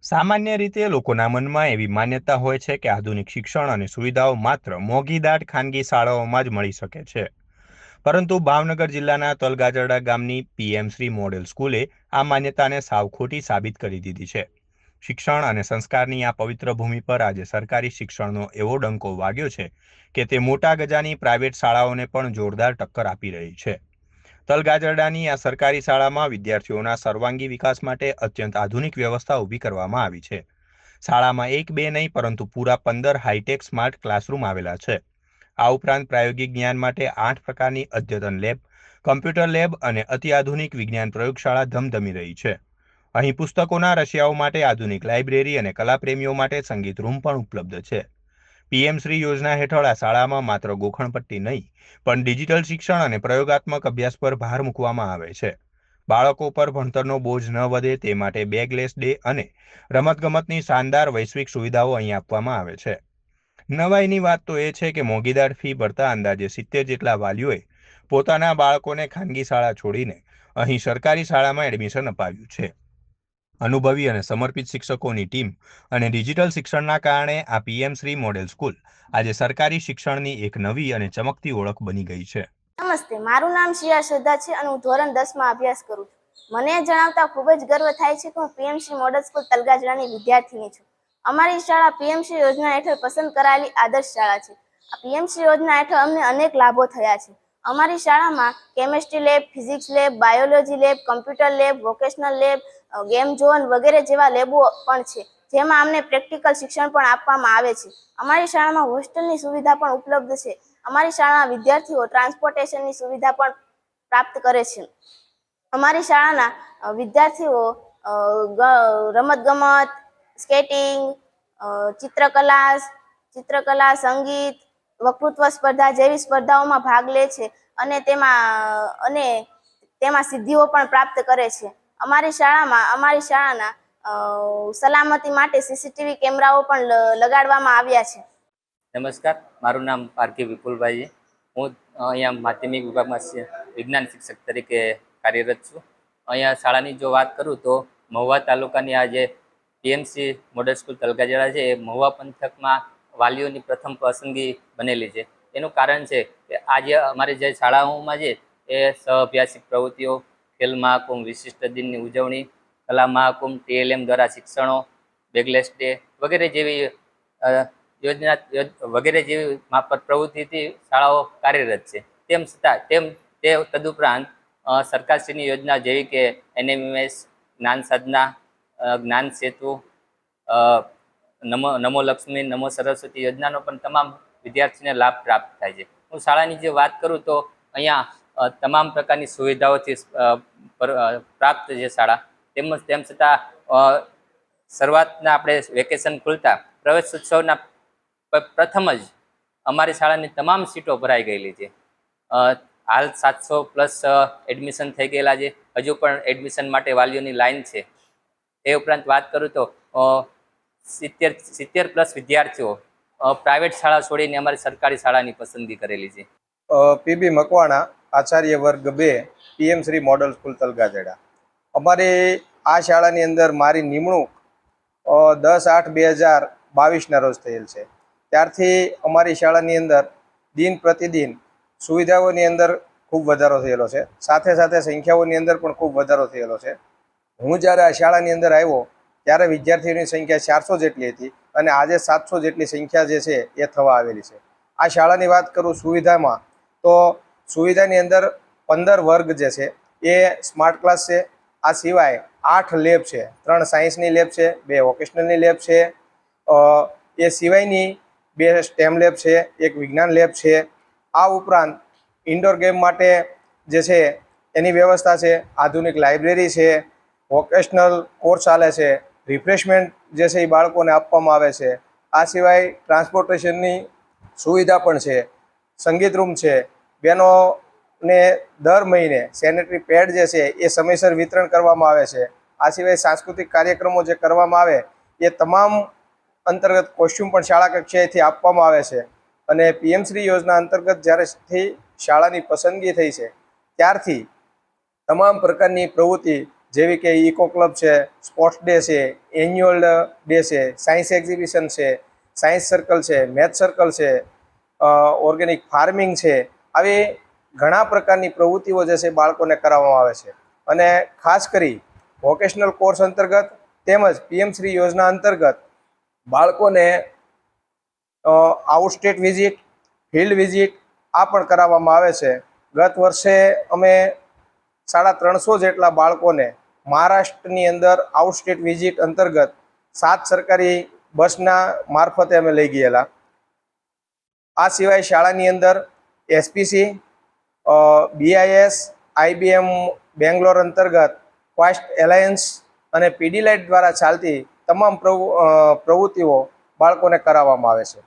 સામાન્ય રીતે લોકોના મનમાં એવી માન્યતા હોય છે કે આધુનિક શિક્ષણ અને સુવિધાઓ માત્ર મોંઘીદાટ ખાનગી શાળાઓમાં જ મળી શકે છે. પરંતુ ભાવનગર જિલ્લાના તલગાજરડા ગામની પીએમશ્રી મોડેલ સ્કૂલે આ માન્યતાને સાવ ખોટી સાબિત કરી દીધી છે. શિક્ષણ અને સંસ્કારની આ પવિત્ર ભૂમિ પર આજે સરકારી શિક્ષણનો એવો ડંકો વાગ્યો છે કે તે મોટા ગજાની પ્રાઇવેટ શાળાઓને પણ જોરદાર ટક્કર આપી રહી છે. તલગાજરડાની આ સરકારી શાળામાં વિદ્યાર્થીઓના સર્વાંગી વિકાસ માટે અત્યંત આધુનિક વ્યવસ્થા ઊભી કરવામાં આવી છે. શાળામાં એક બે નહીં પરંતુ પૂરા 15 હાઈટેક સ્માર્ટ ક્લાસરૂમ આવેલા છે. આ ઉપરાંત પ્રાયોગિક જ્ઞાન માટે 8 પ્રકારની અદ્યતન લેબ, કમ્પ્યુટર લેબ અને અત્યાધુનિક વિજ્ઞાન પ્રયોગશાળા ધમધમી રહી છે. અહીં પુસ્તકોના રશિયાઓ માટે આધુનિક લાઇબ્રેરી અને કલાપ્રેમીઓ માટે સંગીત રૂમ પણ ઉપલબ્ધ છે. પીએમશ્રી યોજના હેઠળ આ શાળામાં માત્ર ગોખણપટ્ટી નહીં પણ ડિજિટલ શિક્ષણ અને પ્રયોગાત્મક અભ્યાસ પર ભાર મૂકવામાં આવે છે. બાળકો પર ભણતરનો બોજ ન વધે તે માટે બેગલેસ ડે અને રમતગમતની શાનદાર વૈશ્વિક સુવિધાઓ અહીં આપવામાં આવે છે. નવાઈની વાત તો એ છે કે મોંઘીદાર ફી ભરતા અંદાજે 70 જેટલા વાલીઓએ પોતાના બાળકોને ખાનગી શાળા છોડીને અહીં સરકારી શાળામાં એડમિશન અપાવ્યું છે. અનુભવી અને સમર્પિત શિક્ષકોની ટીમ અને ડિજિટલ શિક્ષણના કારણે આ પીએમશ્રી મોડેલ સ્કૂલ આજે સરકારી શિક્ષણની એક નવી અને ચમકતી ઓળખ બની ગઈ છે. નમસ્તે, મારું નામ શિયા શ્રદ્ધા છે અને હું ધોરણ 10માં અભ્યાસ કરું છું. મને જણાવતા ખૂબ જ ગર્વ થાય છે કે હું પીએમશ્રી મોડેલ સ્કૂલ તલગાજડાની વિદ્યાર્થીની છું. અમારી શાળા પીએમશ્રી યોજના હેઠળ પસંદ કરાયેલી આદર્શ શાળા છે. આ પીએમશ્રી યોજના હેઠળ અમને અનેક લાભો થયા છે. અમારી શાળામાં chemistry lab, physics lab, biology lab, computer lab, vocational lab, game zone વગેરે જેવા લેબો પણ છે, જેમાં અમને પ્રેક્ટિકલ શિક્ષણ પણ આપવામાં આવે છે. અમારી શાળામાં હોસ્ટેલની સુવિધા પણ ઉપલબ્ધ છે. અમારી શાળાના વિદ્યાર્થીઓ ટ્રાન્સપોર્ટેશનની સુવિધા પણ પ્રાપ્ત કરે છે. અમારી શાળાના વિદ્યાર્થીઓ રમતગમત, સ્કેટિંગ, ચિત્રકલા, સંગીત, વક્તૃત્વ સ્પર્ધા જેવી સ્પર્ધાઓમાં ભાગ લે છે અને તેમાં સિદ્ધિઓ પણ પ્રાપ્ત કરે છે. અમારી શાળાના સલામતી માટે સીસીટીવી કેમેરાઓ પણ લગાડવામાં આવ્યા છે. નમસ્કાર, મારું નામ પારકી વિપુલભાઈ છે. હું અહીંયા માધ્યમિક વિભાગમાં વિજ્ઞાન શિક્ષક તરીકે કાર્યરત છું. અહીંયા શાળાની જો વાત કરું તો મહુવા તાલુકાની આ જે પીએમસી મોડેલ સ્કૂલ તલગાજડા છે એ મહુવા પંથકમાં વાલીઓની પ્રથમ પસંદગી બનેલી છે. એનું કારણ છે કે આજે અમારી જે શાળાઓમાં છે એ સહઅભ્યાસિક પ્રવૃત્તિઓ, ખેલ મહાકુંભ, વિશિષ્ટ દિનની ઉજવણી, કલા મહાકુંભ, ટીએલએમ દ્વારા શિક્ષણો, બેગલેસ ડે વગેરે જેવી યોજના વગેરે જેવી પ્રવૃત્તિથી શાળાઓ કાર્યરત છે. તેમ છતાં તે તદુપરાંત સરકારશ્રીની યોજના જેવી કે એનએમએસ, જ્ઞાન સાધના, જ્ઞાન સેતુ, નમો લક્ષ્મી, નમો સરસ્વતી યોજનાનો પણ તમામ વિદ્યાર્થીને લાભ પ્રાપ્ત થાય છે. હું શાળાની જે વાત કરું તો અહીંયા તમામ પ્રકારની સુવિધાઓથી પ્રાપ્ત છે શાળા. તેમ છતાં શરૂઆતના આપણે વેકેશન ખુલતા પ્રવેશ ઉત્સવના પ્રથમ જ અમારી શાળાની તમામ સીટો ભરાઈ ગયેલી છે. હાલ 700+ એડમિશન થઈ ગયેલા છે. હજુ પણ એડમિશન માટે વાલીઓની લાઈન છે. એ ઉપરાંત વાત કરું તો 70+ વિદ્યાર્થીઓ પ્રાઇવેટ શાળા છોડીને અમારી સરકારી શાળાની પસંદગી કરેલી છે. પીબી મકવાણા, આચાર્ય વર્ગ 2, પીએમશ્રી મોડલ સ્કૂલ તલગાજડા. અમારી આ શાળાની અંદર મારી નિમણૂક 10/8/2022ના રોજ થયેલ છે. ત્યારથી અમારી શાળાની અંદર દિન પ્રતિદિન સુવિધાઓની અંદર ખૂબ વધારો થયેલો છે. સાથે સાથે સંખ્યાઓની અંદર પણ ખૂબ વધારો થયેલો છે. હું જ્યારે આ શાળાની અંદર આવ્યો ત્યારે વિદ્યાર્થીઓની સંખ્યા 400 જેટલી હતી અને આજે 700 જેટલી સંખ્યા જે છે એ થવા આવેલી છે. આ શાળાની વાત કરું સુવિધામાં તો સુવિધાની અંદર 15 વર્ગ જે છે એ સ્માર્ટ ક્લાસ છે. આ સિવાય 8 લેબ છે. 3 સાયન્સની લેબ છે, 2 વોકેશનલની લેબ છે, એ સિવાયની 2 સ્ટેમ લેબ છે, 1 વિજ્ઞાન લેબ છે. આ ઉપરાંત ઇન્ડોર ગેમ માટે જે છે એની વ્યવસ્થા છે. આધુનિક લાઇબ્રેરી છે, વોકેશનલ કોર્સ ચાલે છે, રિફ્રેશમેન્ટ જે છે એ બાળકોને આપવામાં આવે છે. આ સિવાય ટ્રાન્સપોર્ટેશનની સુવિધા પણ છે, સંગીત રૂમ છે, બહેનોને દર મહિને સેનેટરી પેડ જે છે એ સમયસર વિતરણ કરવામાં આવે છે. આ સિવાય સાંસ્કૃતિક કાર્યક્રમો જે કરવામાં આવે એ તમામ અંતર્ગત કોસ્ચ્યુમ પણ શાળા કક્ષાએથી આપવામાં આવે છે. અને પીએમશ્રી યોજના અંતર્ગત જ્યારેથી શાળાની પસંદગી થઈ છે ત્યારથી તમામ પ્રકારની પ્રવૃત્તિ જેવી કે ઇકો ક્લબ છે, સ્પોર્ટ્સ ડે છે, એન્યુઅલ ડે છે, સાયન્સ એક્ઝિબિશન છે, સાયન્સ સર્કલ છે, મેથ સર્કલ છે, ઓર્ગેનિક ફાર્મિંગ છે, આવી ઘણા પ્રકારની પ્રવૃત્તિઓ જે છે બાળકોને કરાવવામાં આવે છે. અને ખાસ કરી વોકેશનલ કોર્સ અંતર્ગત તેમજ પીએમ શ્રી યોજના અંતર્ગત બાળકોને out state visit, field visit આ પણ કરાવવામાં આવે છે. ગત વર્ષે અમે 350 જેટલા બાળકોને મહારાષ્ટ્રની અંદર આઉટ સ્ટેટ વિઝિટ અંતર્ગત 7 સરકારી બસના મારફતે અમે લઈ ગયેલા. આ સિવાય શાળાની અંદર એસપીસી, બીઆઈએસ, આઈબીએમ બેંગ્લોર અંતર્ગત ક્વાસ્ટ એલાયન્સ અને પીડીલાઇટ દ્વારા ચાલતી તમામ પ્રવૃત્તિઓ બાળકોને કરાવવામાં આવે છે.